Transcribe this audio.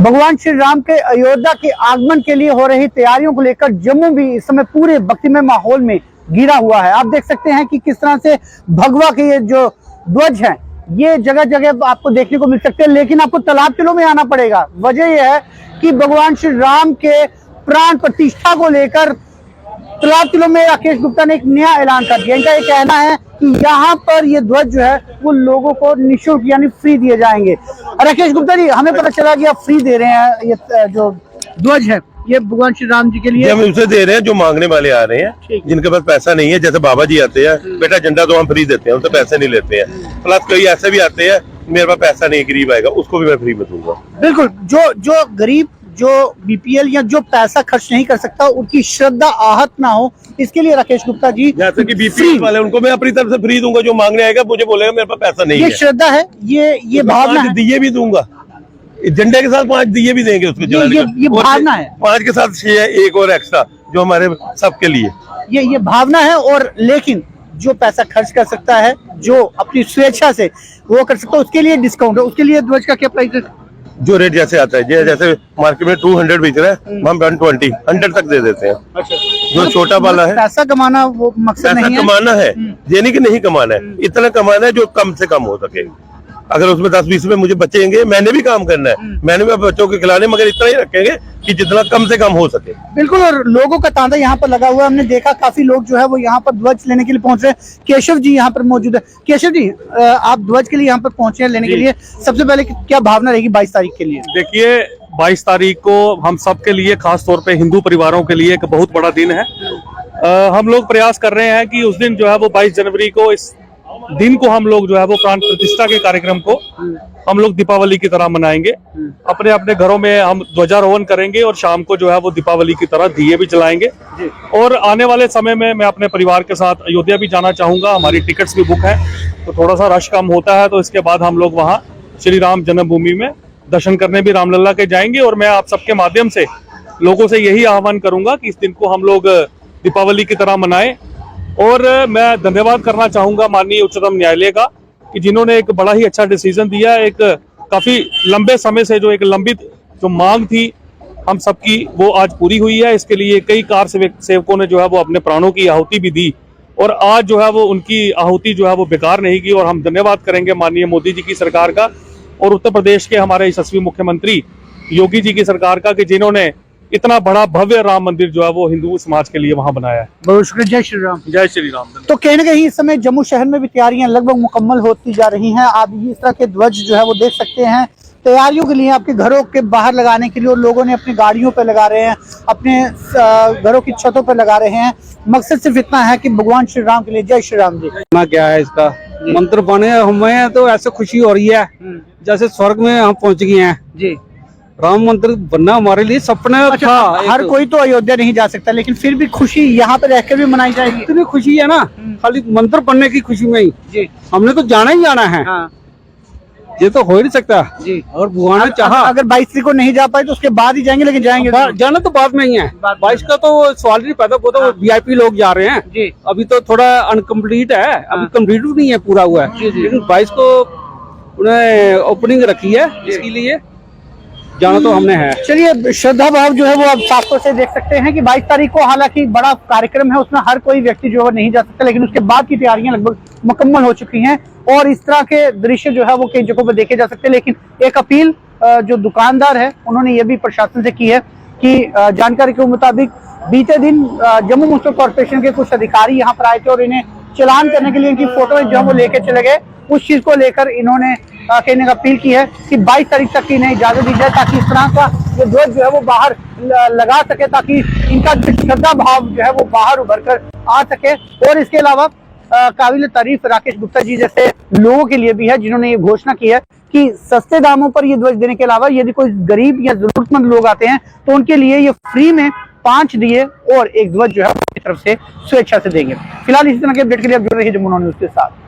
भगवान श्री राम के अयोध्या के आगमन के लिए हो रही तैयारियों को लेकर जम्मू भी इस समय पूरे भक्तिमय माहौल में घिरा हुआ है। आप देख सकते हैं कि किस तरह से भगवा के ये जो ध्वज हैं ये जगह जगह आपको देखने को मिल सकते हैं, लेकिन आपको तालाब किलों में आना पड़ेगा। वजह यह है कि भगवान श्री राम के प्राण प्रतिष्ठा को लेकर तालाब किलों में राकेश गुप्ता ने एक नया ऐलान कर दिया। इनका ये कहना है कि यहाँ पर ये ध्वज जो है वो लोगों को निःशुल्क यानी फ्री दिए जाएंगे। राकेश गुप्ता जी, हमें पता चला कि आप फ्री दे रहे हैं ये जो ध्वज है ये भगवान श्री राम जी के लिए। हम उसे दे रहे हैं जो मांगने वाले आ रहे हैं, जिनके पास पैसा नहीं है। जैसे बाबा जी आते हैं, बेटा झंडा तो हम फ्री देते हैं, उनसे पैसे नहीं लेते हैं। प्लस कोई ऐसे भी आते हैं मेरे पास पैसा नहीं, गरीब आएगा उसको भी मैं फ्री में दूंगा। बिल्कुल, जो गरीब, जो बीपीएल या जो पैसा खर्च नहीं कर सकता, उनकी श्रद्धा आहत ना हो, इसके लिए राकेश गुप्ता जी जैसे कि बीपीएल वाले उनको मैं अपनी तरफ से फ्री दूंगा। जो मांगने आएगा मुझे बोलेगा मेरे पास पैसा नहीं है, ये श्रद्धा है, ये भावना है। दिए भी दूंगा, झंडे के साथ 5 दिए भी देंगे उसको जलाने का। ये भावना है। 5 के साथ 6 है, एक और एक्स्ट्रा जो हमारे सबके लिए ये भावना है। और लेकिन जो पैसा खर्च कर सकता है, जो अपनी स्वेच्छा से वो कर सकता है, उसके लिए डिस्काउंट है। उसके लिए ध्वज का क्या प्राइस है? जो रेट जैसे आता है, जैसे मार्केट में 200 बेच रहा है, हम 120 100 तक दे देते हैं। अच्छा, जो छोटा वाला है पैसा कमाना वो मकसद नहीं है, कमाना है, ये नहीं कि नहीं कमाना है, इतना कमाना है जो कम से कम हो सके। अगर उसमें 10-20 रुपए मुझे बचेंगे, मैंने भी काम करना है, मैंने भी बच्चों के खिलाने, मगर इतना ही रखेंगे कि जितना कम से कम हो सके। बिल्कुल, और लोगों का तांता यहाँ पर लगा हुआ है। हमने देखा काफी लोग जो है वो यहाँ पर ध्वज लेने के लिए पहुंच रहे हैं। केशव जी यहाँ पर मौजूद है। केशव जी, आप ध्वज के लिए यहाँ पर पहुंचे हैं लेने के लिए, सबसे पहले क्या भावना रहेगी 22 तारीख के लिए? देखिए, 22 तारीख को हम सब के लिए, खास तौर पे हिंदू परिवारों के लिए एक बहुत बड़ा दिन है। हम लोग प्रयास कर रहे हैं कि उस दिन जो है वो 22 जनवरी को, इस दिन को हम लोग जो है वो प्राण प्रतिष्ठा के कार्यक्रम को हम लोग दीपावली की तरह मनाएंगे। अपने अपने घरों में हम ध्वजारोहण करेंगे और शाम को जो है वो दीपावली की तरह दिए भी जलाएंगे। और आने वाले समय में मैं अपने परिवार के साथ अयोध्या भी जाना चाहूंगा। हमारी टिकट्स भी बुक है, तो थोड़ा सा रश कम होता है, तो इसके बाद हम लोग वहाँ श्री राम जन्मभूमि में दर्शन करने भी रामलला के जाएंगे। और मैं आप सबके माध्यम से लोगों से यही आह्वान करूंगा कि इस दिन को हम लोग दीपावली की तरह मनाएं। और मैं धन्यवाद करना चाहूंगा माननीय उच्चतम न्यायालय का कि जिन्होंने एक बड़ा ही अच्छा डिसीजन दिया। एक काफी लंबे समय से जो एक लंबित जो मांग थी हम सबकी, वो आज पूरी हुई है। इसके लिए कई कार सेवकों ने जो है वो अपने प्राणों की आहुति भी दी, और आज जो है वो उनकी आहुति जो है वो बेकार नहीं की। और हम धन्यवाद करेंगे माननीय मोदी जी की सरकार का और उत्तर प्रदेश के हमारे यशस्वी मुख्यमंत्री योगी जी की सरकार का, कि जिन्होंने इतना बड़ा भव्य राम मंदिर जो है वो हिंदू समाज के लिए वहां बनाया है। बहुत शुक्रिया। जय श्री राम। जय श्री राम। तो कहीं ना कहीं इस समय जम्मू शहर में भी तैयारियां लगभग मुकम्मल होती जा रही हैं। आप इस तरह के ध्वज जो है वो देख सकते हैं तैयारियों के लिए, आपके घरों के बाहर लगाने के लिए, और लोगों ने अपनी गाड़ियों पर लगा रहे हैं, अपने घरों की छतों पर लगा रहे हैं। मकसद सिर्फ इतना है कि भगवान श्री राम के लिए। जय श्री राम जी। क्या है इसका मंत्र बने हमें तो ऐसे खुशी हो रही है जैसे स्वर्ग में हम पहुंच गए हैं जी। राम मंदिर बनना हमारे लिए सपना था। हर कोई तो अयोध्या नहीं जा सकता, लेकिन फिर भी खुशी यहाँ पे रहकर भी मनाई जाएगी। इतनी खुशी है ना, खाली मंदिर बनने की खुशी में ही जी हमने तो जाना ही जाना है। हाँ। ये तो हो ही नहीं सकता जी। और भगवान ने चाहा, अगर 22 तारीख को नहीं जा पाए तो उसके बाद ही जाएंगे, लेकिन जाएंगे जाना तो बाद में ही है। 22 का तो सवाल नहीं पैदा, वो तो VIP लोग जा रहे हैं जी। अभी तो थोड़ा अनकम्प्लीट है, अभी कम्प्लीट नहीं है, पूरा हुआ है, लेकिन 22 को उन्हें ओपनिंग रखी है, इसके लिए जाना तो हमने है। चलिए, श्रद्धा भाव जो है वो आप साफ तौर से देख सकते हैं कि 22 तारीख को हालांकि बड़ा कार्यक्रम है, उसमें हर कोई व्यक्ति जो है नहीं जा सकता, लेकिन उसके बाद की तैयारियां लगभग मुकम्मल हो चुकी हैं। और इस तरह के दृश्य जो है वो कई जगहों पर देखे जा सकते हैं। लेकिन एक अपील जो दुकानदार है उन्होंने ये भी प्रशासन से की है कि जानकारी के मुताबिक बीते दिन जम्मू म्युनिसिपल कॉर्पोरेशन के कुछ अधिकारी यहाँ पर आए थे और इन्हें चालान करने के लिए इनकी फोटो जो वो लेके चले गए। उस चीज को लेकर इन्होंने कहने का अपील की है कि 22 तारीख तक की इन्हें इजाजत दी जाए, ताकि इस तरह का जो ध्वज जो है वो बाहर लगा सके, ताकि इनका श्रद्धा भाव जो है वो बाहर उभर कर आ सके। और इसके अलावा काबिल तारीफ राकेश गुप्ता जी जैसे लोगों के लिए भी है, जिन्होंने ये घोषणा की है कि सस्ते दामों पर ये ध्वज देने के अलावा यदि कोई गरीब या जरूरतमंद लोग आते हैं तो उनके लिए ये फ्री में 5 दिए और एक ध्वज जो है अपनी तरफ से स्वेच्छा से देंगे। फिलहाल इसी तरह के अपडेट के लिए आप जुड़ रहिए जम्मू न्यूज़ के साथ।